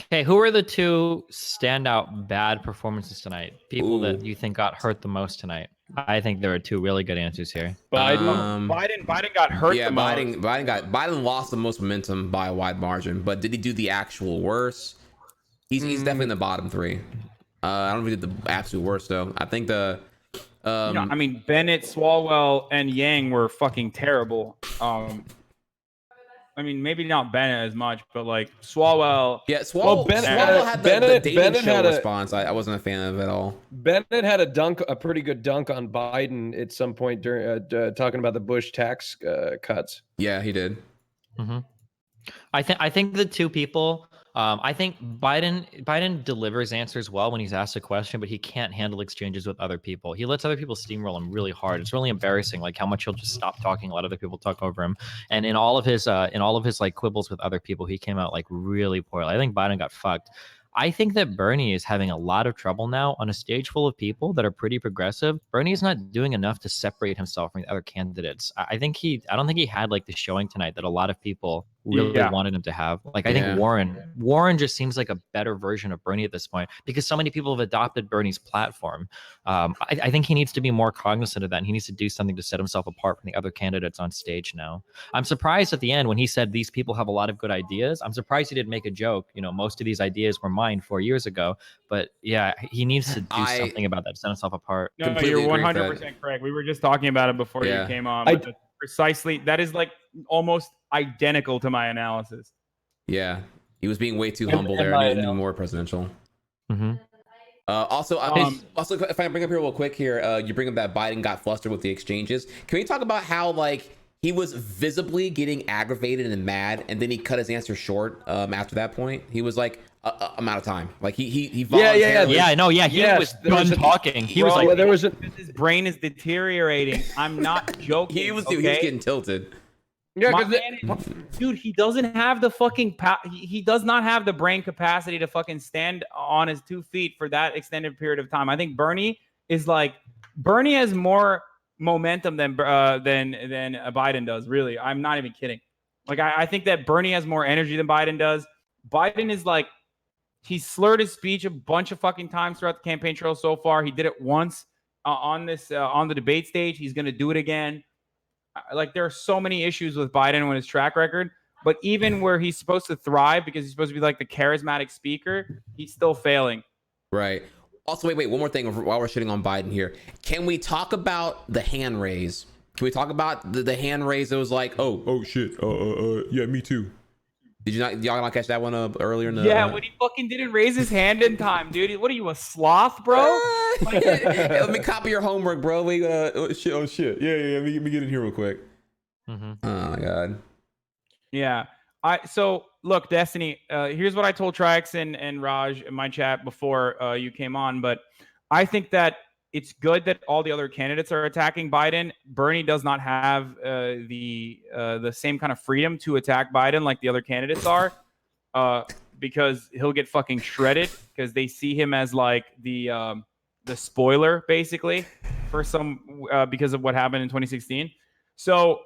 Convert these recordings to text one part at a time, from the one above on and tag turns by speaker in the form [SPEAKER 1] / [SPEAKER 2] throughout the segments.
[SPEAKER 1] Okay, who are the two standout bad performances tonight? People
[SPEAKER 2] Ooh.
[SPEAKER 1] that you think got hurt the most tonight? I think there are two really good answers here.
[SPEAKER 3] Biden got hurt the most.
[SPEAKER 2] Biden lost the most momentum by a wide margin, but did he do the actual worst? He's definitely in the bottom three. I don't know if he did the absolute worst though. I think the
[SPEAKER 3] I mean, Bennett, Swalwell, and Yang were fucking terrible. I mean, maybe not Bennett as much, but like Swalwell.
[SPEAKER 2] Yeah, Swalwell had the dating show response. I wasn't a fan of it at all.
[SPEAKER 4] Bennett had a pretty good dunk on Biden at some point during talking about the Bush tax cuts.
[SPEAKER 2] Yeah, he did.
[SPEAKER 1] Mm-hmm. I think the two people. I think Biden delivers answers well when he's asked a question, but he can't handle exchanges with other people. He lets other people steamroll him really hard. It's really embarrassing, like how much he'll just stop talking, let other people talk over him. And in all of his like quibbles with other people, he came out like really poorly. I think Biden got fucked. I think that Bernie is having a lot of trouble now on a stage full of people that are pretty progressive. Bernie is not doing enough to separate himself from the other candidates. I don't think he had like the showing tonight that a lot of people really wanted him to have. Like, I think Warren just seems like a better version of Bernie at this point because so many people have adopted Bernie's platform. I think he needs to be more cognizant of that, and he needs to do something to set himself apart from the other candidates on stage now. I'm surprised at the end when he said these people have a lot of good ideas. I'm surprised he didn't make a joke. You know, most of these ideas were mine 4 years ago, but yeah, he needs to do something about that to set himself apart.
[SPEAKER 3] No, you're 100% correct. We were just talking about it before you came on. But precisely, that is like almost identical to my analysis.
[SPEAKER 2] Yeah, he was being way too humble there and even more presidential.
[SPEAKER 1] Mm-hmm.
[SPEAKER 2] Also, if I bring up here real quick here, you bring up that Biden got flustered with the exchanges. Can we talk about how like he was visibly getting aggravated and mad, and then he cut his answer short after that point? He was like, I'm out of time. Like he voluntarily...
[SPEAKER 1] He was done talking. He was like,
[SPEAKER 3] his brain is deteriorating. I'm not joking.
[SPEAKER 2] He was getting tilted.
[SPEAKER 3] Yeah, dude, he doesn't have the fucking he does not have the brain capacity to fucking stand on his 2 feet for that extended period of time. I think Bernie has more momentum than Biden does. Really, I'm not even kidding. Like I think that Bernie has more energy than Biden does. Biden is like, he slurred his speech a bunch of fucking times throughout the campaign trail so far. He did it once on the debate stage. He's gonna do it again. Like, there are so many issues with Biden with his track record, but even where he's supposed to thrive because he's supposed to be like the charismatic speaker, he's still failing.
[SPEAKER 2] Right. Also, wait, one more thing while we're shitting on Biden here. Can we talk about the hand raise? Can we talk about the hand raise that was like, oh shit, yeah, me too. Did y'all not catch that one up earlier in the...
[SPEAKER 3] Yeah, when he fucking didn't raise his hand in time, dude. What are you, a sloth, bro?
[SPEAKER 2] Hey, let me copy your homework, bro. We shit. Yeah. Let me get in here real quick.
[SPEAKER 1] Mm-hmm.
[SPEAKER 2] Oh my god.
[SPEAKER 3] Yeah. So look, Destiny. Here's what I told Trihex and Raj in my chat before you came on. But I think that it's good that all the other candidates are attacking Biden. Bernie does not have the same kind of freedom to attack Biden like the other candidates are, because he'll get fucking shredded because they see him as like the spoiler basically for because of what happened in 2016. So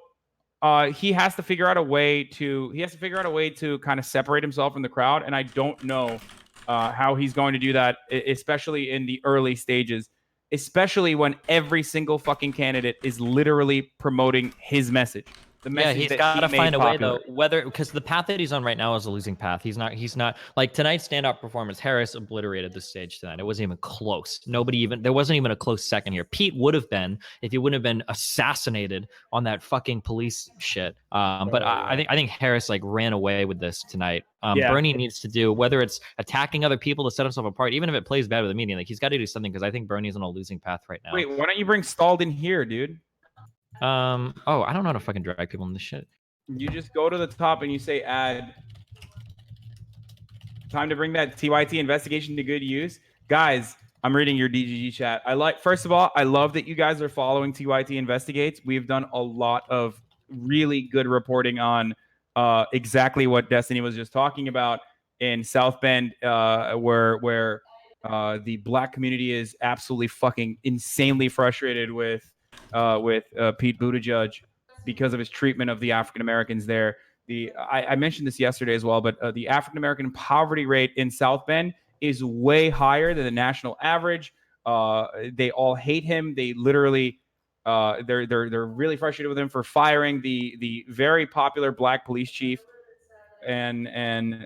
[SPEAKER 3] he has to figure out a way to kind of separate himself from the crowd, and I don't know how he's going to do that, especially in the early stages. Especially when every single fucking candidate is literally promoting his message. The message
[SPEAKER 1] he's got to find a way though, because the path that he's on right now is a losing path. He's not like tonight's standout performance. Harris obliterated the stage tonight. It wasn't even close. There wasn't even a close second here. Pete would have been if he wouldn't have been assassinated on that fucking police shit. But I think Harris like ran away with this tonight. Bernie needs to do, whether it's attacking other people to set himself apart, even if it plays bad with the media, like he's got to do something because I think Bernie's on a losing path right now.
[SPEAKER 3] Wait, why don't you bring Stalled in here, dude?
[SPEAKER 1] I don't know how to fucking drag people in this shit.
[SPEAKER 3] You just go to the top and you say add. Time to bring that TYT investigation to good use. Guys, I'm reading your DGG chat. First of all, I love that you guys are following TYT Investigates. We've done a lot of really good reporting on exactly what Destiny was just talking about in South Bend, where the black community is absolutely fucking insanely frustrated with Pete Buttigieg because of his treatment of the African Americans there. I mentioned this yesterday as well, but the African American poverty rate in South Bend is way higher than the national average. They all hate him. They literally, they're really frustrated with him for firing the very popular black police chief, and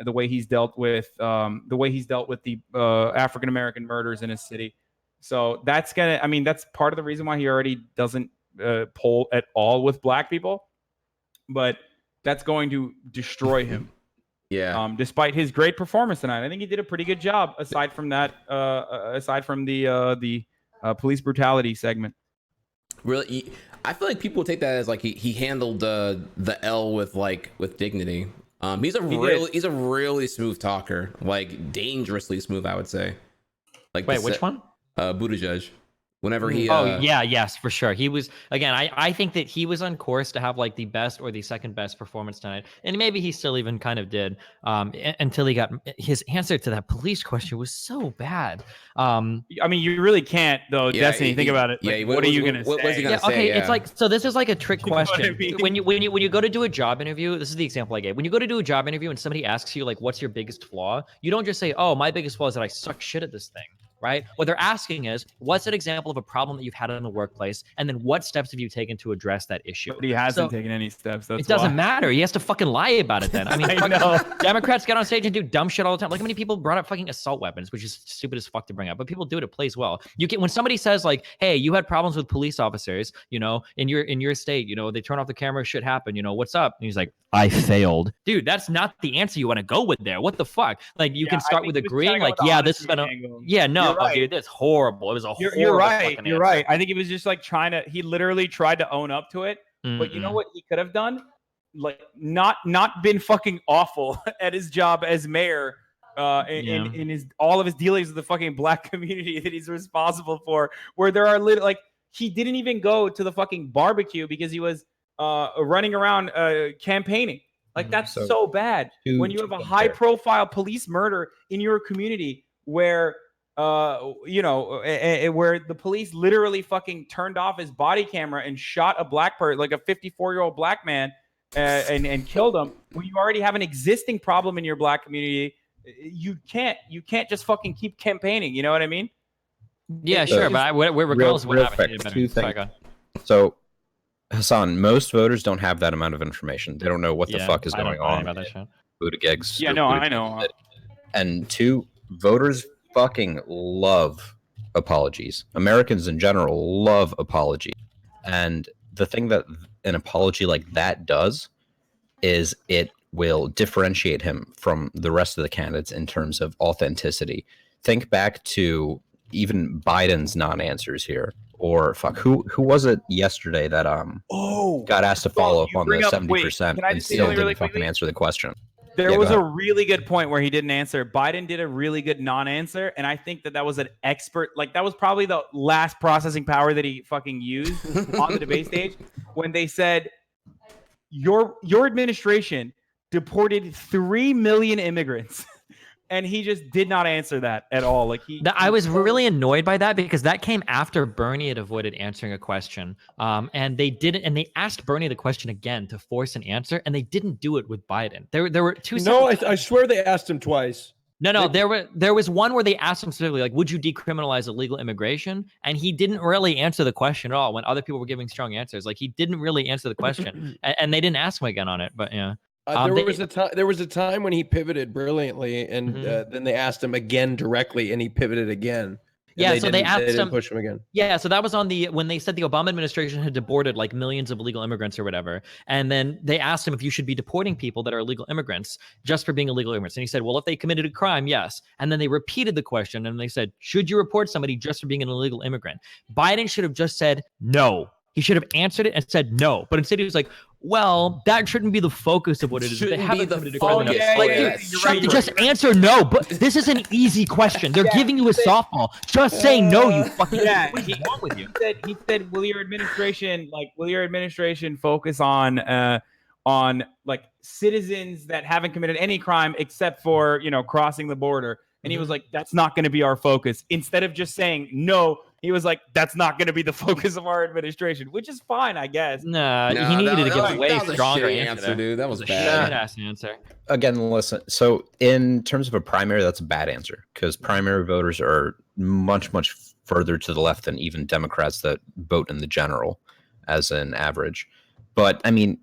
[SPEAKER 3] the way he's dealt with the African American murders in his city. So that's part of the reason why he already doesn't poll at all with black people, but that's going to destroy him.
[SPEAKER 2] Yeah.
[SPEAKER 3] Despite his great performance tonight, I think he did a pretty good job. Aside from that, aside from the police brutality segment.
[SPEAKER 2] Really, I feel like people take that as like he handled the L with dignity. He's a really smooth talker, like dangerously smooth, I would say. Like
[SPEAKER 1] wait, which one?
[SPEAKER 2] Buttigieg. Whenever he
[SPEAKER 1] yes, for sure. He was, again, I think that he was on course to have like the best or the second best performance tonight. And maybe he still even kind of did, until he got his answer to that police question was so bad.
[SPEAKER 3] I mean, you really can't though, Destiny. Think about it. Like, what are you gonna say?
[SPEAKER 2] What was he gonna say?
[SPEAKER 1] Okay, it's like, so this is like a trick question. When you go to do a job interview, this is the example I gave. When you go to do a job interview and somebody asks you like, what's your biggest flaw? You don't just say, oh, my biggest flaw is that I suck shit at this thing. Right? What they're asking is, what's an example of a problem that you've had in the workplace? And then what steps have you taken to address that issue?
[SPEAKER 3] But he hasn't taken any steps. That's
[SPEAKER 1] it doesn't matter. He has to fucking lie about it then. I mean,
[SPEAKER 3] I know.
[SPEAKER 1] Democrats get on stage and do dumb shit all the time. Look how many people brought up fucking assault weapons, which is stupid as fuck to bring up, but people do it. It plays well. When somebody says like, hey, you had problems with police officers, in your state, they turn off the camera, shit happened, what's up? And he's like, I failed. Dude, that's not the answer you want to go with there. What the fuck? Like, you can start with agreeing, like, yeah, this is gonna, no, right. Dude, that's horrible. It was a horrible.
[SPEAKER 3] You're right. You're right. I think he was just like he literally tried to own up to it. Mm-hmm. But you know what he could have done? Like, not been fucking awful at his job as mayor. In his all of his dealings with the fucking black community that he's responsible for, where there are like, he didn't even go to the fucking barbecue because he was running around campaigning. Like, that's so bad when you have a high profile police murder in your community where where the police literally fucking turned off his body camera and shot a black person, like a 54-year-old black man, and killed him. When you already have an existing problem in your black community, you can't just fucking keep campaigning. You know what I mean?
[SPEAKER 1] Yeah, sure. But regardless of what happened,
[SPEAKER 5] so Hassan, most voters don't have that amount of information. They don't know what the fuck is going on. Buttigieg's.
[SPEAKER 3] Yeah, no, I know.
[SPEAKER 5] And two, voters fucking love apologies. Americans in general love apologies. And the thing that an apology like that does is it will differentiate him from the rest of the candidates in terms of authenticity. Think back to even Biden's non-answers here. Or who was it yesterday that got asked to follow up on the 70% and still didn't fucking answer the question?
[SPEAKER 3] There was a really good point where he didn't answer. Biden did a really good non-answer, and I think that was an expert. Like, that was probably the last processing power that he fucking used on the debate stage when they said, your administration deported 3 million immigrants. And he just did not answer that at all. Like,
[SPEAKER 1] I was really annoyed by that because that came after Bernie had avoided answering a question. And they didn't, and they asked Bernie the question again to force an answer, and they didn't do it with Biden. There were two.
[SPEAKER 4] No, I swear they asked him twice.
[SPEAKER 1] No, there was one where they asked him specifically, like, would you decriminalize illegal immigration? And he didn't really answer the question at all when other people were giving strong answers. Like, he didn't really answer the question, and they didn't ask him again on it. But yeah.
[SPEAKER 4] There was a time when he pivoted brilliantly, and then they asked him again directly, and he pivoted again.
[SPEAKER 1] Yeah, so they asked him,
[SPEAKER 4] push him again.
[SPEAKER 1] Yeah, so that was on when they said the Obama administration had deported like millions of illegal immigrants or whatever, and then they asked him if you should be deporting people that are illegal immigrants just for being illegal immigrants, and he said, well, if they committed a crime, yes. And then they repeated the question, and they said, should you report somebody just for being an illegal immigrant? Biden should have just said no. He should have answered it and said no, but instead he was like, well, that shouldn't be the focus of what it is. They haven't committed a crime. Just answer no. But this is an easy question. They're giving you a softball. Just say no, you fucking.
[SPEAKER 3] Yeah, what's wrong with you? He said, will your administration focus on like citizens that haven't committed any crime except for crossing the border? And he was like, that's not going to be our focus. Instead of just saying no, he was like, "That's not going to be the focus of our administration," which is fine, I guess.
[SPEAKER 1] Nah, he needed to give a way stronger
[SPEAKER 2] answer, dude. That was
[SPEAKER 1] a
[SPEAKER 2] bad.
[SPEAKER 1] shit-ass answer.
[SPEAKER 5] Again, listen. So, in terms of a primary, that's a bad answer because primary voters are much further to the left than even Democrats that vote in the general, as an average. But I mean,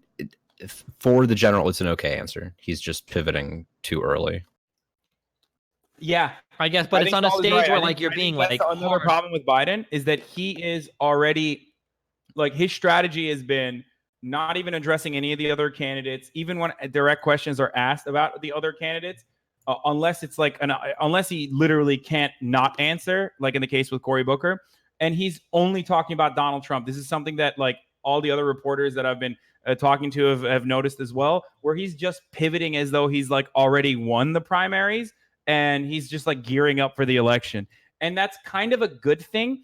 [SPEAKER 5] for the general, it's an okay answer. He's just pivoting too early.
[SPEAKER 3] Yeah,
[SPEAKER 1] I guess, but it's on a stage where like you're being like
[SPEAKER 3] another problem with Biden is that he is already like his strategy has been not even addressing any of the other candidates, even when direct questions are asked about the other candidates, unless it's like unless he literally can't not answer, like in the case with Cory Booker, and he's only talking about Donald Trump. This is something that like all the other reporters that I've been talking to have noticed as well, where he's just pivoting as though he's like already won the primaries. And he's just like gearing up for the election, and that's kind of a good thing.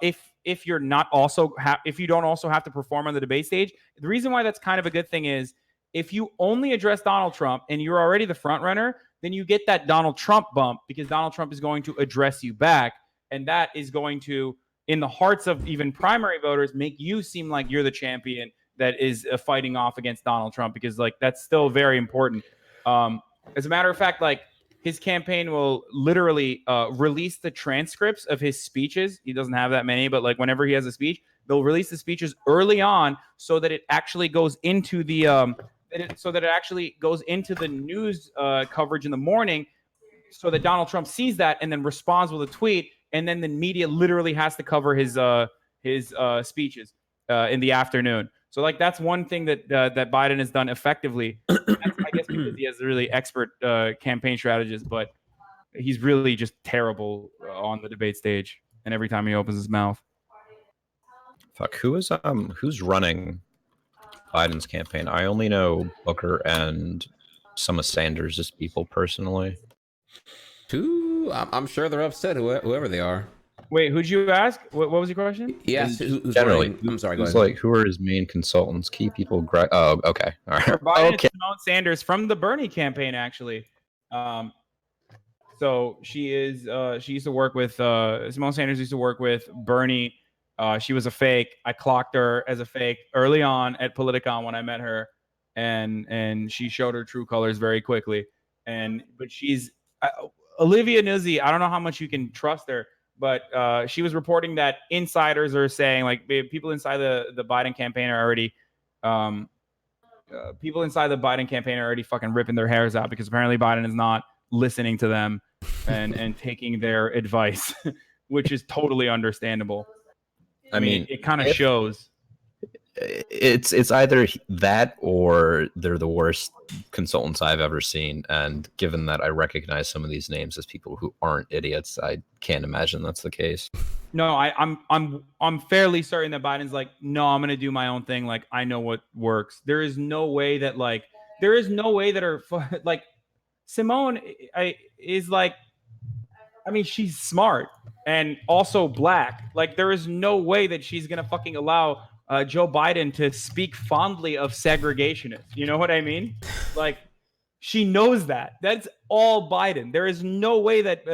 [SPEAKER 3] If you're not also if you don't also have to perform on the debate stage, the reason why that's kind of a good thing is if you only address Donald Trump and you're already the front runner, then you get that Donald Trump bump because Donald Trump is going to address you back, and that is going to, in the hearts of even primary voters, make you seem like you're the champion that is fighting off against Donald Trump because like that's still very important. As a matter of fact, like. His campaign will literally release the transcripts of his speeches. He doesn't have that many, but like whenever he has a speech, they'll release the speeches early on so that it actually goes into the news coverage in the morning, so that Donald Trump sees that and then responds with a tweet, and then the media literally has to cover his speeches in the afternoon. So like that's one thing that Biden has done effectively. I guess because he has a really expert campaign strategist, but he's really just terrible on the debate stage and every time he opens his mouth.
[SPEAKER 5] Fuck, who's running Biden's campaign? I only know Booker and some of Sanders' people personally.
[SPEAKER 2] I'm sure they're upset, whoever they are.
[SPEAKER 3] Wait, who'd you ask? What was your question?
[SPEAKER 2] Yes, who's
[SPEAKER 5] generally.
[SPEAKER 2] running? I'm sorry, go ahead.
[SPEAKER 5] Like, who are his main consultants? Key people? Oh, okay. All right.
[SPEAKER 3] Biden
[SPEAKER 5] Okay.
[SPEAKER 3] Simone Sanders from the Bernie campaign, actually. So she used to work with Simone Sanders used to work with Bernie. She was a fake. I clocked her as a fake early on at Politicon when I met her, and she showed her true colors very quickly. But she's Olivia Nuzzi. I don't know how much you can trust her, but she was reporting that insiders are saying like people inside the Biden campaign are already fucking ripping their hairs out because apparently Biden is not listening to them and taking their advice, which is totally understandable. I mean, it kind of shows.
[SPEAKER 5] It's either that or they're the worst consultants I've ever seen. And given that I recognize some of these names as people who aren't idiots, I can't imagine that's the case.
[SPEAKER 3] No, I'm fairly certain that Biden's like, no, I'm gonna do my own thing. Like, I know what works. There is no way that like Simone is like, I mean, she's smart and also black. Like, there is no way that she's gonna fucking allow Joe Biden to speak fondly of segregationists. You know what I mean? Like, she knows that. That's all Biden. There is no way that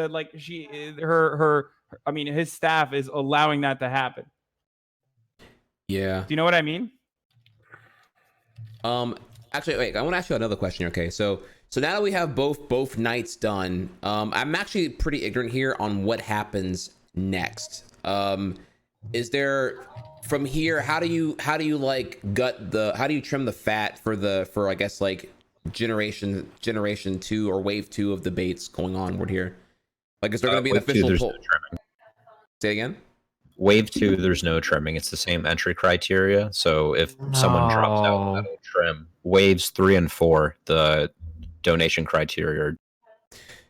[SPEAKER 3] his staff is allowing that to happen.
[SPEAKER 2] Yeah.
[SPEAKER 3] Do you know what I mean?
[SPEAKER 2] Actually, wait. I want to ask you another question. Okay, so now that we have both nights done, I'm actually pretty ignorant here on what happens next. Is there from here? How do you like how do you trim the fat for I guess like generation 2 or wave 2 of debates going onward here? Like, is there going to be an official poll?
[SPEAKER 5] No,
[SPEAKER 2] say again.
[SPEAKER 5] Wave 2, there's no trimming. It's the same entry criteria. So if someone drops out, that'll trim. Waves 3 and 4, the donation criteria.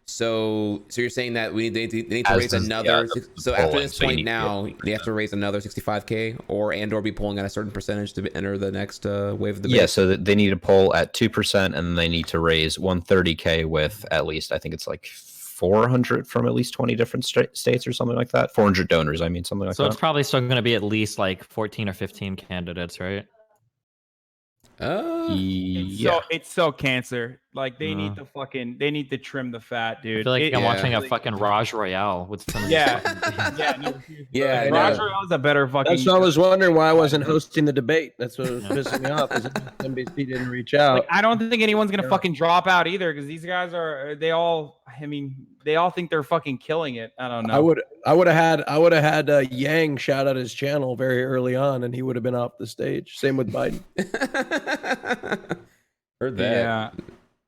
[SPEAKER 2] So you're saying that they need to raise another. So after this point now, they have to raise another 65K or be polling at a certain percentage to enter the next wave of the.
[SPEAKER 5] Yeah, so they need to poll at 2%, and then they need to raise 130K with at least, I think it's like 400 from at least 20 different states or something like that. 400 donors, I mean, something like that.
[SPEAKER 1] So it's probably still going to be at least like 14 or 15 candidates, right?
[SPEAKER 3] It's so cancer. Like they need to trim the fat, dude.
[SPEAKER 1] I feel like I'm watching a
[SPEAKER 3] really,
[SPEAKER 1] fucking Raj Royale with some of these
[SPEAKER 3] yeah,
[SPEAKER 1] fucking-
[SPEAKER 3] yeah, no,
[SPEAKER 2] Yeah,
[SPEAKER 3] Raj
[SPEAKER 2] no.
[SPEAKER 3] Royale's a better fucking.
[SPEAKER 4] That's what I was wondering why I wasn't hosting the debate. That's what was pissing me off. Is NBC didn't reach out.
[SPEAKER 3] Like, I don't think anyone's gonna fucking drop out either because these guys are. They all. I mean, they all think they're fucking killing it. I don't know.
[SPEAKER 4] I would have had Yang shout out his channel very early on, and he would have been off the stage. Same with Biden.
[SPEAKER 2] Heard that.
[SPEAKER 3] Yeah.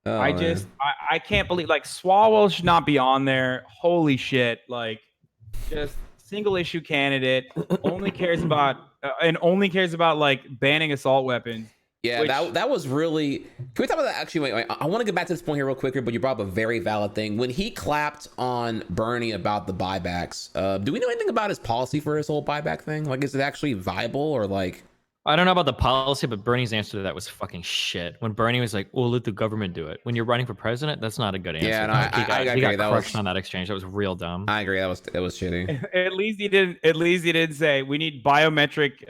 [SPEAKER 2] Oh,
[SPEAKER 3] I can't believe like Swalwell should not be on there. Holy shit! Like, just single issue candidate only cares about like banning assault weapons.
[SPEAKER 2] Yeah, that was really. Can we talk about that? Actually, wait, I want to get back to this point here real quick, but you brought up a very valid thing. When he clapped on Bernie about the buybacks, do we know anything about his policy for his whole buyback thing? Like, is it actually viable or like?
[SPEAKER 1] I don't know about the policy, but Bernie's answer to that was fucking shit. When Bernie was like, "Well, let the government do it." When you're running for president, that's not a good answer.
[SPEAKER 2] Yeah, no,
[SPEAKER 1] he got
[SPEAKER 2] that
[SPEAKER 1] crushed
[SPEAKER 2] was
[SPEAKER 1] on that exchange. That was real dumb.
[SPEAKER 2] I agree. That was shitty.
[SPEAKER 3] At least he didn't say we need biometric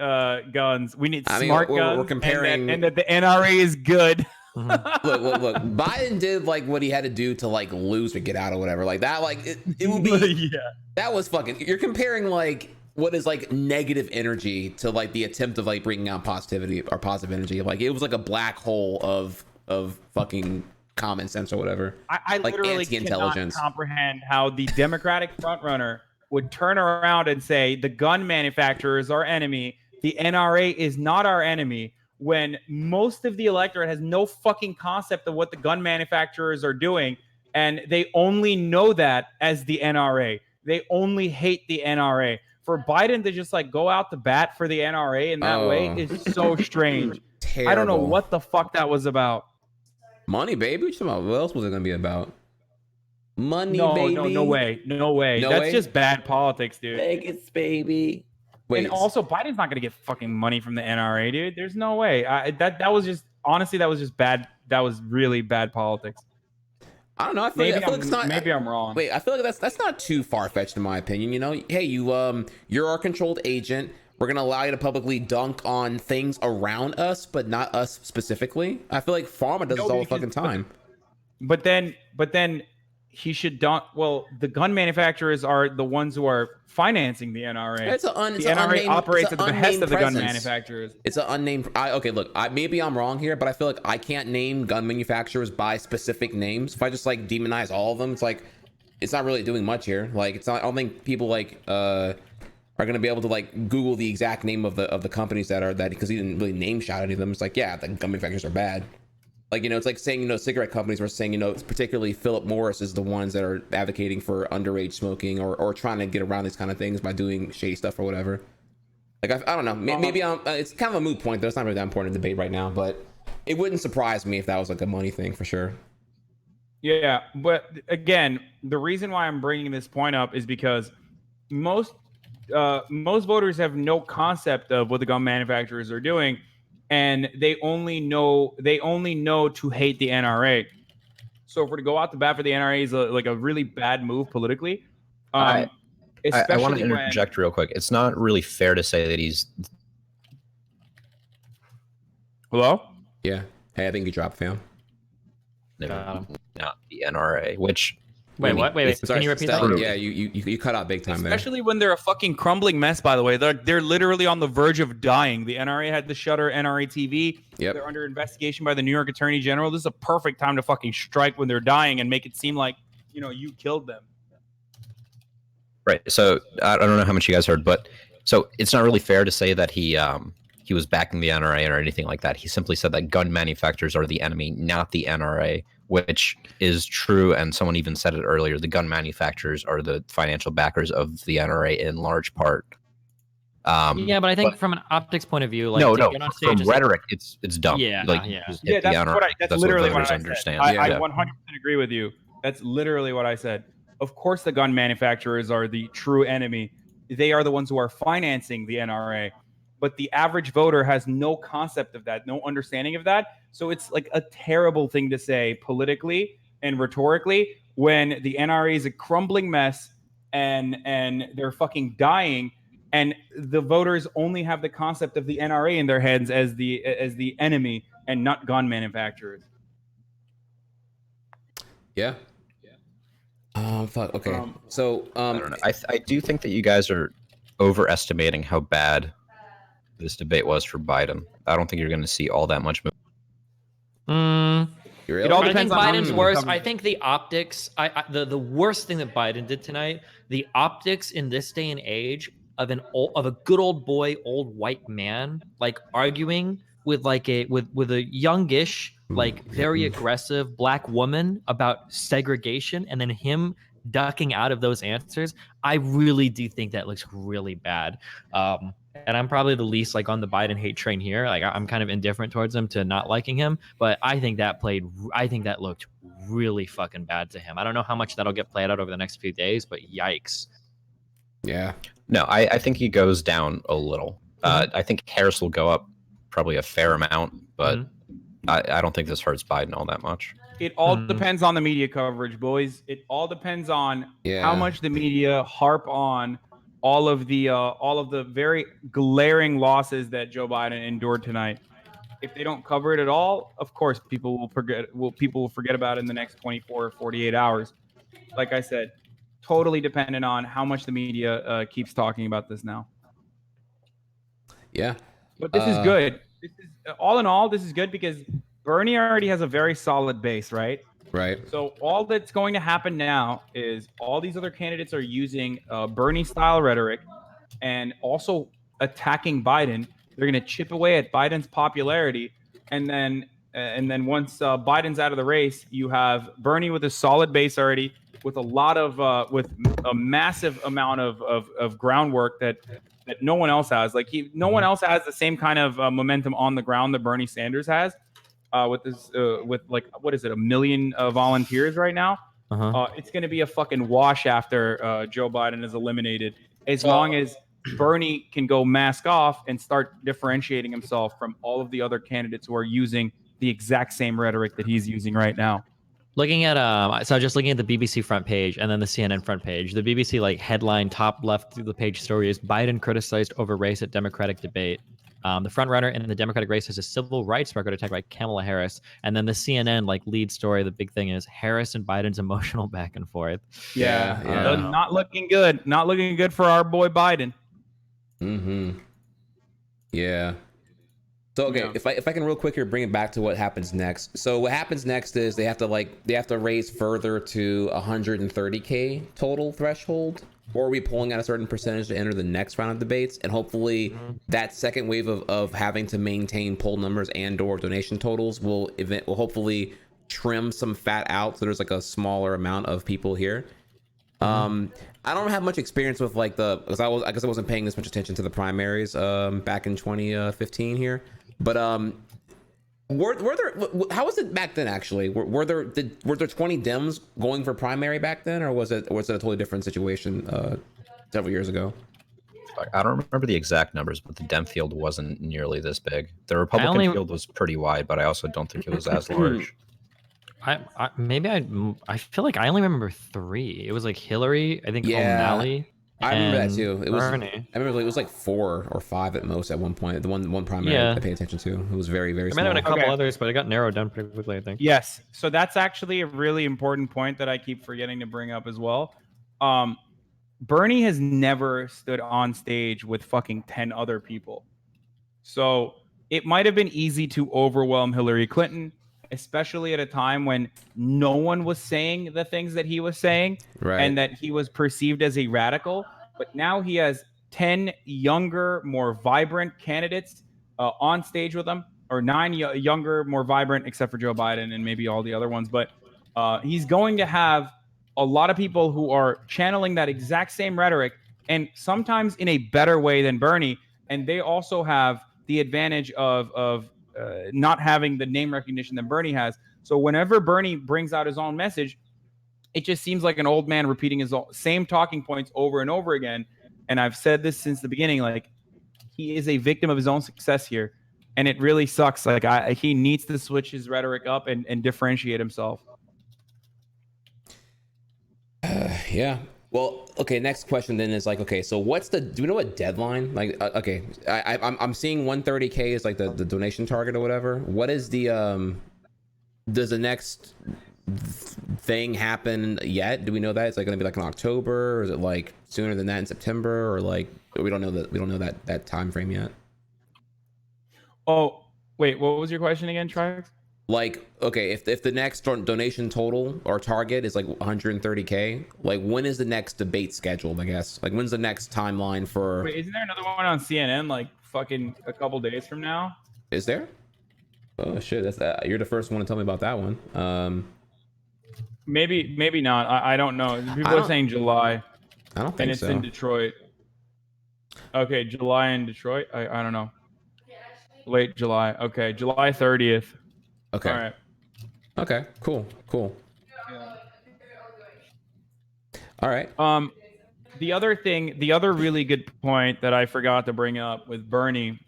[SPEAKER 3] guns. We need smart guns.
[SPEAKER 2] We're comparing,
[SPEAKER 3] and that the NRA is good.
[SPEAKER 2] Look. Biden did like what he had to do to like lose or get out or whatever. Like that. Like it would be. Yeah. That was fucking. You're comparing like what is like negative energy to like the attempt of like bringing out positivity or positive energy. Like it was like a black hole of fucking common sense or whatever.
[SPEAKER 3] I
[SPEAKER 2] like
[SPEAKER 3] literally cannot comprehend how the Democratic frontrunner would turn around and say the gun manufacturer is our enemy. The NRA is not our enemy. When most of the electorate has no fucking concept of what the gun manufacturers are doing, and they only know that as the NRA. They only hate the NRA. For Biden to just like go out to bat for the NRA in that way is so strange.
[SPEAKER 2] Terrible.
[SPEAKER 3] I don't know what the fuck that was about.
[SPEAKER 2] Money, baby. What you talking about? What else was it gonna be about? Money,
[SPEAKER 3] No,
[SPEAKER 2] baby.
[SPEAKER 3] no way. That's just bad politics, dude.
[SPEAKER 4] Vegas, baby.
[SPEAKER 2] Wait.
[SPEAKER 3] And also, Biden's not gonna get fucking money from the NRA, dude. There's no way. That was just honestly, that was just bad. That was really bad politics.
[SPEAKER 2] I don't know. I feel like it's not.
[SPEAKER 3] Maybe I'm wrong.
[SPEAKER 2] Wait, I feel like that's not too far fetched in my opinion. You know, hey, you're our controlled agent. We're gonna allow you to publicly dunk on things around us, but not us specifically. I feel like pharma does this all the fucking time.
[SPEAKER 3] But then he should dunk. Well, the gun manufacturers are the ones who are financing the NRA. The NRA operates at the behest of the gun manufacturers.
[SPEAKER 2] It's an unnamed. Okay, look, maybe I'm wrong here, but I feel like I can't name gun manufacturers by specific names. If I just like demonize all of them, it's like it's not really doing much here. Like it's not. I don't think people like are gonna be able to like Google the exact name of the companies that because he didn't really name shout any of them. It's like yeah, the gun manufacturers are bad. Like, you know, it's like saying, you know, cigarette companies were saying, you know, particularly Philip Morris is the ones that are advocating for underage smoking or trying to get around these kind of things by doing shady stuff or whatever. Like, I don't know. Maybe it's kind of a moot point, though. It's not really that important in debate right now, but it wouldn't surprise me if that was like a money thing for sure.
[SPEAKER 3] Yeah. But again, the reason why I'm bringing this point up is because most voters have no concept of what the gun manufacturers are doing. And they only know to hate the NRA. So for to go out to bat for the NRA is like a really bad move politically.
[SPEAKER 5] I want to interject real quick. It's not really fair to say that he's.
[SPEAKER 3] Hello?
[SPEAKER 2] Yeah. Hey, I think you dropped, fam.
[SPEAKER 5] Not the NRA, which.
[SPEAKER 1] Wait, what? Wait. Can you repeat that?
[SPEAKER 2] Yeah, you cut out big time there.
[SPEAKER 3] Especially when they're a fucking crumbling mess, by the way. They're literally on the verge of dying. The NRA had to shutter NRA TV.
[SPEAKER 2] Yep.
[SPEAKER 3] They're under investigation by the New York Attorney General. This is a perfect time to fucking strike when they're dying and make it seem like, you know, you killed them.
[SPEAKER 5] Right. So I don't know how much you guys heard, but so it's not really fair to say that he was backing the NRA or anything like that. He simply said that gun manufacturers are the enemy, not the NRA, which is true. And someone even said it earlier. The gun manufacturers are the financial backers of the NRA in large part.
[SPEAKER 1] Yeah, but I think from an optics point of view, like
[SPEAKER 5] from rhetoric, it's dumb.
[SPEAKER 1] Yeah,
[SPEAKER 3] That's literally what I
[SPEAKER 5] understand.
[SPEAKER 3] said. I 100% agree with you. That's literally what I said. Of course, the gun manufacturers are the true enemy. They are the ones who are financing the NRA. But the average voter has no concept of that, no understanding of that. So it's like a terrible thing to say politically and rhetorically when the NRA is a crumbling mess and they're fucking dying, and the voters only have the concept of the NRA in their heads as the enemy, and not gun manufacturers.
[SPEAKER 2] Yeah. Fuck. Okay. So
[SPEAKER 5] I don't know. I do think that you guys are overestimating how bad this debate was for Biden. I don't think you're going to see all that much.
[SPEAKER 2] Really?
[SPEAKER 3] It all
[SPEAKER 1] I
[SPEAKER 3] depends
[SPEAKER 1] think
[SPEAKER 3] on how
[SPEAKER 1] Biden's
[SPEAKER 3] many
[SPEAKER 1] worse.
[SPEAKER 3] coverage.
[SPEAKER 1] I think the optics, the worst thing that Biden did tonight, the optics in this day and age of a good old boy, old white man, like arguing with with a youngish, like very aggressive black woman about segregation, and then him ducking out of those answers. I really do think that looks really bad. And I'm probably the least like on the Biden hate train here. Like I'm kind of indifferent towards him to not liking him, but I think that looked really fucking bad to him. I don't know how much that'll get played out over the next few days, but yikes.
[SPEAKER 2] Yeah.
[SPEAKER 5] No, I think he goes down a little. I think Harris will go up probably a fair amount, but I don't think this hurts Biden all that much.
[SPEAKER 3] It all depends on the media coverage, boys. It all depends on
[SPEAKER 2] Yeah.
[SPEAKER 3] how much the media harp on all of the very glaring losses that Joe Biden endured tonight. If they don't cover it at all, of course, people will forget about it in the next 24 or 48 hours. Like I said, totally dependent on how much the media keeps talking about this now.
[SPEAKER 2] Yeah.
[SPEAKER 3] But this is good. This is all in all, this is good because Bernie already has a very solid base, right?
[SPEAKER 2] Right.
[SPEAKER 3] So all that's going to happen now is all these other candidates are using Bernie-style rhetoric and also attacking Biden. They're going to chip away at Biden's popularity, and then once Biden's out of the race, you have Bernie with a solid base already, with a lot of with a massive amount of groundwork that no one else has. Like no one else has the same kind of momentum on the ground that Bernie Sanders has. With this, with like what is it, 1 million volunteers right now? It's going to be a fucking wash after Joe Biden is eliminated, as long as Bernie can go mask off and start differentiating himself from all of the other candidates who are using the exact same rhetoric that he's using right now.
[SPEAKER 1] Looking at so just looking at the BBC front page and then the CNN front page. The BBC like headline top left through the page story is Biden criticized over race at Democratic debate. The front runner in the Democratic race is a civil rights record attack by Kamala Harris, and then the CNN like lead story. The big thing is Harris and Biden's emotional back and forth.
[SPEAKER 3] Yeah. Not looking good. Not looking good for our boy Biden.
[SPEAKER 2] Yeah. So okay, if I can real quick here bring it back to what happens next. So what happens next is they have to raise further to 130K total threshold, or are we pulling out a certain percentage to enter the next round of debates? And hopefully that second wave of having to maintain poll numbers and or donation totals will hopefully trim some fat out, so there's like a smaller amount of people here. I don't have much experience with like because I guess I wasn't paying this much attention to the primaries back in 2015 here. But were there, how was it back then actually? Were there 20 Dems going for primary back then, or was it a totally different situation several years ago?
[SPEAKER 5] I don't remember the exact numbers, but the Dem field wasn't nearly this big. The Republican field was pretty wide, but I also don't think it was as large.
[SPEAKER 1] I feel like I only remember 3. It was like Hillary, I think O'Malley.
[SPEAKER 2] I remember that too. It was
[SPEAKER 1] Bernie.
[SPEAKER 2] I remember it was like 4 or 5 at most at one point. The one primary I paid attention to. It was very, very small.
[SPEAKER 1] There might have been a couple others, but it got narrowed down pretty quickly, I think.
[SPEAKER 3] Yes. So that's actually a really important point that I keep forgetting to bring up as well. Bernie has never stood on stage with fucking 10 other people. So it might have been easy to overwhelm Hillary Clinton, especially at a time when no one was saying the things that he was saying, and that he was perceived as a radical. But now he has 10 younger, more vibrant candidates on stage with him, or 9 younger, more vibrant, except for Joe Biden and maybe all the other ones. But he's going to have a lot of people who are channeling that exact same rhetoric, and sometimes in a better way than Bernie. And they also have the advantage of not having the name recognition that Bernie has. So whenever Bernie brings out his own message, it just seems like an old man repeating his same talking points over and over again. And I've said this since the beginning, like, he is a victim of his own success here. And it really sucks. Like, he needs to switch his rhetoric up and differentiate himself.
[SPEAKER 2] Yeah. Well, okay. Next question then is like, okay, so do we know what deadline? Like, okay, I'm seeing 130K is like the donation target or whatever. What is the does the next thing happen yet? Do we know that it's like going to be like in October, or is it like sooner than that in September, or like we don't know that time frame yet?
[SPEAKER 3] Oh, wait, what was your question again, Trihex?
[SPEAKER 2] Like, okay, if the next donation total or target is like 130K, like when is the next debate scheduled? I guess like when's the next timeline for?
[SPEAKER 3] Wait, isn't there another one on CNN like fucking a couple days from now?
[SPEAKER 2] Is there? Oh shit, that's you're the first one to tell me about that one.
[SPEAKER 3] Maybe not. I don't know. People are saying July.
[SPEAKER 2] I don't think
[SPEAKER 3] and it's
[SPEAKER 2] so.
[SPEAKER 3] in Detroit. Okay, July in Detroit. I don't know. Late July. Okay, July 30th.
[SPEAKER 2] Okay.
[SPEAKER 3] All right.
[SPEAKER 2] Okay. Cool. All right.
[SPEAKER 3] The other really good point that I forgot to bring up with Bernie,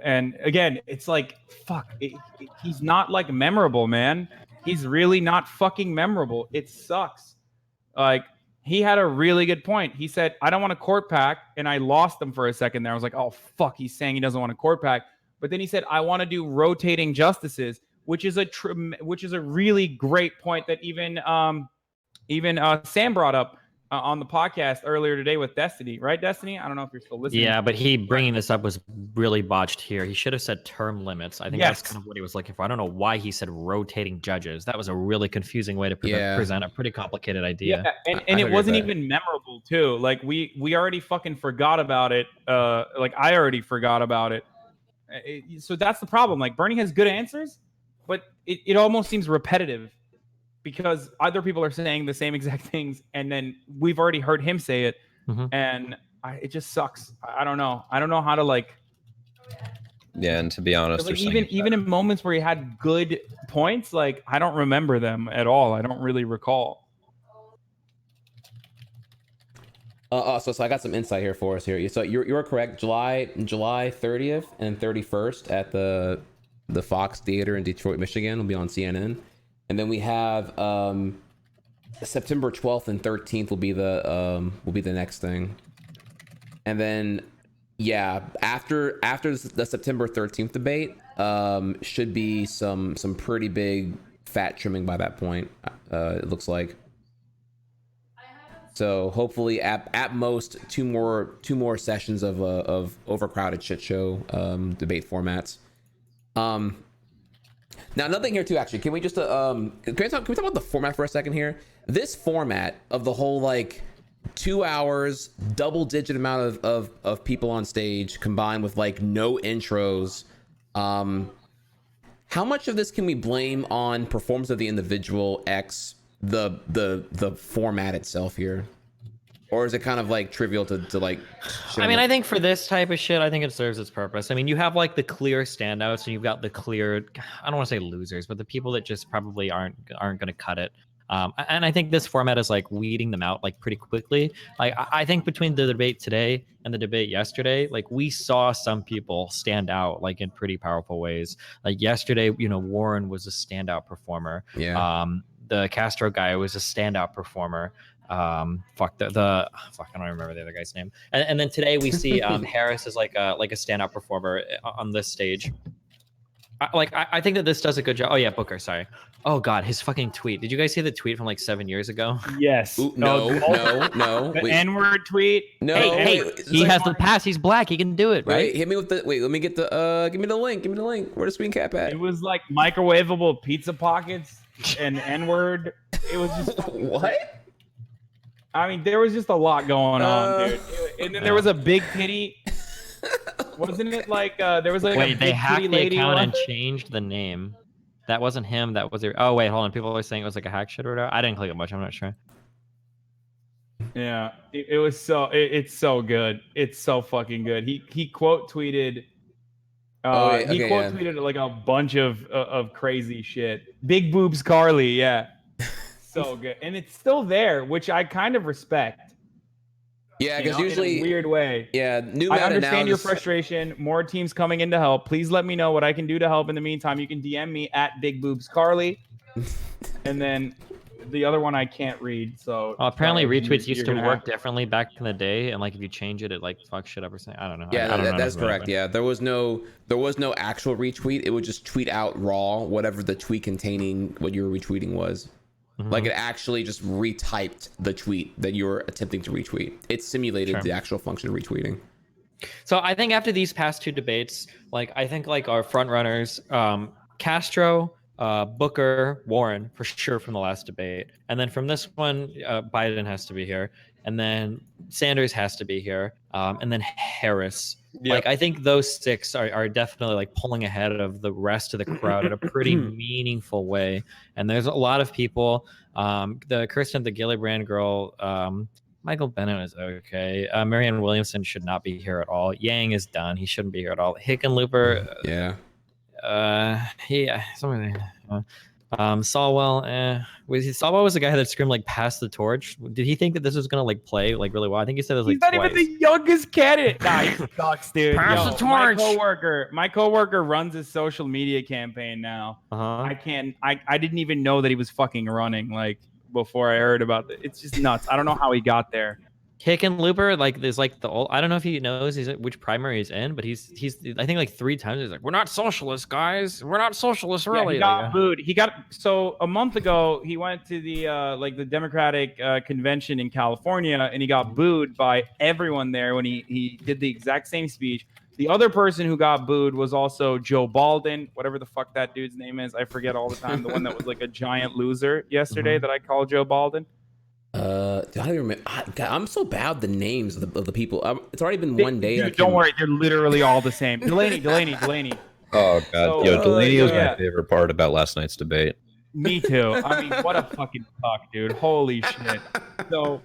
[SPEAKER 3] and again, it's like fuck. He's not like memorable, man. He's really not fucking memorable. It sucks. Like he had a really good point. He said, "I don't want a court pack," and I lost him for a second there. I was like, "Oh fuck," he's saying he doesn't want a court pack. But then he said, "I want to do rotating justices," which is a really great point that even Sam brought up on the podcast earlier today with Destiny, right? Destiny, I don't know if you're still listening.
[SPEAKER 1] Yeah, but he bringing this up was really botched here. He should have said term limits. I think that's kind of what he was looking for. I don't know why he said rotating judges. That was a really confusing way to present a pretty complicated idea.
[SPEAKER 3] Yeah, and it wasn't even memorable too. Like we already fucking forgot about it. Like I already forgot about it. So that's the problem. Like Bernie has good answers, but it almost seems repetitive because other people are saying the same exact things, and then we've already heard him say it, and it just sucks. I don't know. I don't know how to like.
[SPEAKER 5] Yeah, and to be honest,
[SPEAKER 3] like even in moments where he had good points, like I don't remember them at all. I don't really recall.
[SPEAKER 2] So I got some insight here for us here. So you're correct. July 30th and 31st at the Fox Theater in Detroit, Michigan will be on CNN, and then we have September 12th and 13th will be the next thing, and then after the September 13th debate should be some pretty big fat trimming by that point. It looks like. So hopefully, at most, two more sessions of overcrowded shit show debate formats. Now another thing here too. Actually, can we just can we talk about the format for a second here? This format of the whole like 2 hours, double-digit amount of people on stage combined with like no intros. How much of this can we blame on performance of the individual X? The format itself here, or is it kind of like trivial to like
[SPEAKER 1] I mean, I think for this type of shit, I think it serves its purpose. I mean, you have like the clear standouts and you've got the clear, I don't want to say losers, but the people that just probably aren't going to cut it. And I think this format is like weeding them out like pretty quickly. Like I think between the debate today and the debate yesterday, like we saw some people stand out like in pretty powerful ways. Like yesterday, Warren was a standout performer.
[SPEAKER 2] Yeah.
[SPEAKER 1] The Castro guy was a standout performer. I don't remember the other guy's name. And then today we see Harris is like a standout performer on this stage. I think that this does a good job. Oh yeah, Booker. Sorry. Oh god, his fucking tweet. Did you guys see the tweet from like 7 years ago?
[SPEAKER 3] Yes.
[SPEAKER 2] Ooh, no.
[SPEAKER 3] The N-word tweet.
[SPEAKER 2] No.
[SPEAKER 1] Hey, he has the pass. He's black. He can do it, right?
[SPEAKER 2] Wait, hit me with the. Wait, let me get the. Give me the link. Where the screen cap at?
[SPEAKER 3] It was like microwavable pizza pockets and N-word. It was just
[SPEAKER 2] what?
[SPEAKER 3] I mean, there was just a lot going on, dude. And then there was a big titty. Wasn't it like there was like
[SPEAKER 1] wait,
[SPEAKER 3] a
[SPEAKER 1] they
[SPEAKER 3] big
[SPEAKER 1] hacked
[SPEAKER 3] titty
[SPEAKER 1] the
[SPEAKER 3] lady
[SPEAKER 1] account
[SPEAKER 3] one?
[SPEAKER 1] and changed the name. That wasn't him. That was their. Oh wait, hold on. People are saying it was like a hack shit or whatever. I didn't click it much. I'm not sure.
[SPEAKER 3] Yeah, it was so. It's so good. It's so fucking good. He quote tweeted. Tweeted like a bunch of crazy shit. Big boobs, Carly. Yeah, so good, and it's still there, which I kind of respect.
[SPEAKER 2] Yeah, because usually
[SPEAKER 3] in a weird way.
[SPEAKER 2] Yeah,
[SPEAKER 3] I understand your frustration. More teams coming in to help. Please let me know what I can do to help. In the meantime, you can DM me at Big Boobs Carly, and then the other one I can't read. So
[SPEAKER 1] apparently retweets used
[SPEAKER 3] you're
[SPEAKER 1] to
[SPEAKER 3] gonna
[SPEAKER 1] work
[SPEAKER 3] have-
[SPEAKER 1] differently back in the day, and like if you change it, it like fucks shit up or something. I don't know.
[SPEAKER 2] Yeah,
[SPEAKER 1] I don't know
[SPEAKER 2] that's
[SPEAKER 1] nothing about
[SPEAKER 2] correct.
[SPEAKER 1] it,
[SPEAKER 2] Yeah, there was no actual retweet. It would just tweet out raw whatever the tweet containing what you were retweeting was.
[SPEAKER 1] but-
[SPEAKER 2] Like it actually just retyped the tweet that you were attempting to retweet. It simulated
[SPEAKER 1] Sure.
[SPEAKER 2] the actual function of retweeting.
[SPEAKER 1] So I think after these past two debates, like I think like our front runners, Castro, Booker, Warren for sure from the last debate, and then from this one, Biden has to be here, and then Sanders has to be here, and then Harris. Like I think those six are definitely like pulling ahead of the rest of the crowd in a pretty meaningful way. And there's a lot of people. The Kirsten, the Gillibrand girl, Michael Bennett is okay. Marianne Williamson should not be here at all. Yang is done. He shouldn't be here at all. Hickenlooper,
[SPEAKER 2] Yeah.
[SPEAKER 1] Solwell, Solwell was the guy that screamed like pass the torch. Did he think that this was gonna like play like really well? I think he said it was like
[SPEAKER 3] He's not
[SPEAKER 1] twice.
[SPEAKER 3] even the youngest candidate. Nah, he sucks, dude.
[SPEAKER 1] Pass
[SPEAKER 3] Yo,
[SPEAKER 1] the torch.
[SPEAKER 3] My coworker runs his social media campaign now.
[SPEAKER 1] Uh-huh.
[SPEAKER 3] I didn't even know that he was fucking running like before I heard about it. It's just nuts. I don't know how he got there.
[SPEAKER 1] Hickenlooper, like there's like the old. I don't know if he knows which primary he's in, but he's I think like 3 times he's like, we're not socialists, guys. We're not socialists,
[SPEAKER 3] Yeah,
[SPEAKER 1] really.
[SPEAKER 3] he got booed. So a month ago he went to the like the Democratic convention in California, and he got booed by everyone there when he did the exact same speech. The other person who got booed was also Joe Baldwin, whatever the fuck that dude's name is. I forget all the time. The one that was like a giant loser yesterday that I called Joe Baldwin.
[SPEAKER 2] I don't remember. I'm so bad with the names of the people. It's already been one day.
[SPEAKER 3] Dude, don't worry, they're literally all the same. Delaney.
[SPEAKER 5] Oh god,
[SPEAKER 3] So,
[SPEAKER 5] yo, Delaney was
[SPEAKER 3] yeah.
[SPEAKER 5] my favorite part about last night's debate.
[SPEAKER 3] Me too. I mean, what a fucking fuck, dude. Holy shit. So,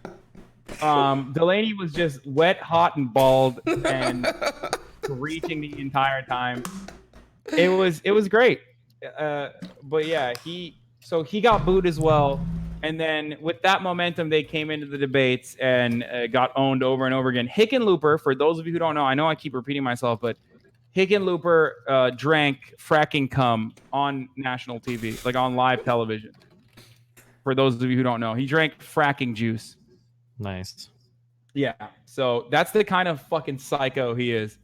[SPEAKER 3] Delaney was just wet, hot, and bald, and reaching the entire time. It was great. But yeah, he got booed as well. And then with that momentum, they came into the debates and got owned over and over again. Hickenlooper, for those of you who don't know, I know I keep repeating myself, but Hickenlooper drank fracking cum on national TV, like on live television. For those of you who don't know, he drank fracking juice.
[SPEAKER 1] Nice.
[SPEAKER 3] Yeah, so that's the kind of fucking psycho he is.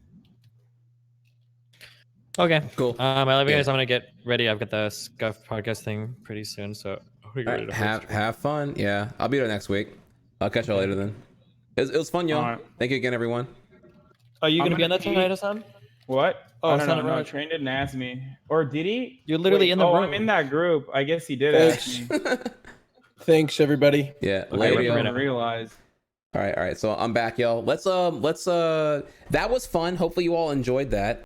[SPEAKER 1] Okay,
[SPEAKER 2] Cool.
[SPEAKER 1] I love you
[SPEAKER 2] Yeah.
[SPEAKER 1] guys. I'm gonna get ready. I've got the Scuff podcast thing pretty soon, so
[SPEAKER 2] All right, have fun. Yeah, I'll be there next week. I'll catch y'all later then. It was fun, y'all.
[SPEAKER 3] All right.
[SPEAKER 2] Thank you again, everyone.
[SPEAKER 1] Are you
[SPEAKER 3] I'm
[SPEAKER 1] gonna be on
[SPEAKER 3] gonna
[SPEAKER 1] that tonight, Hassan?
[SPEAKER 3] What?
[SPEAKER 1] Oh,
[SPEAKER 3] I
[SPEAKER 1] it's
[SPEAKER 3] don't
[SPEAKER 1] not
[SPEAKER 3] know.
[SPEAKER 1] a
[SPEAKER 3] No,
[SPEAKER 1] road.
[SPEAKER 3] Train didn't ask me. Or did he?
[SPEAKER 1] You're literally in the room.
[SPEAKER 3] I'm in that group. I guess he did
[SPEAKER 4] Thanks.
[SPEAKER 3] ask me.
[SPEAKER 4] Thanks, everybody.
[SPEAKER 2] Yeah,
[SPEAKER 1] Okay,
[SPEAKER 2] later.
[SPEAKER 3] I
[SPEAKER 2] y'all.
[SPEAKER 3] didn't realize.
[SPEAKER 2] All right. So I'm back, y'all. Let's that was fun. Hopefully you all enjoyed that.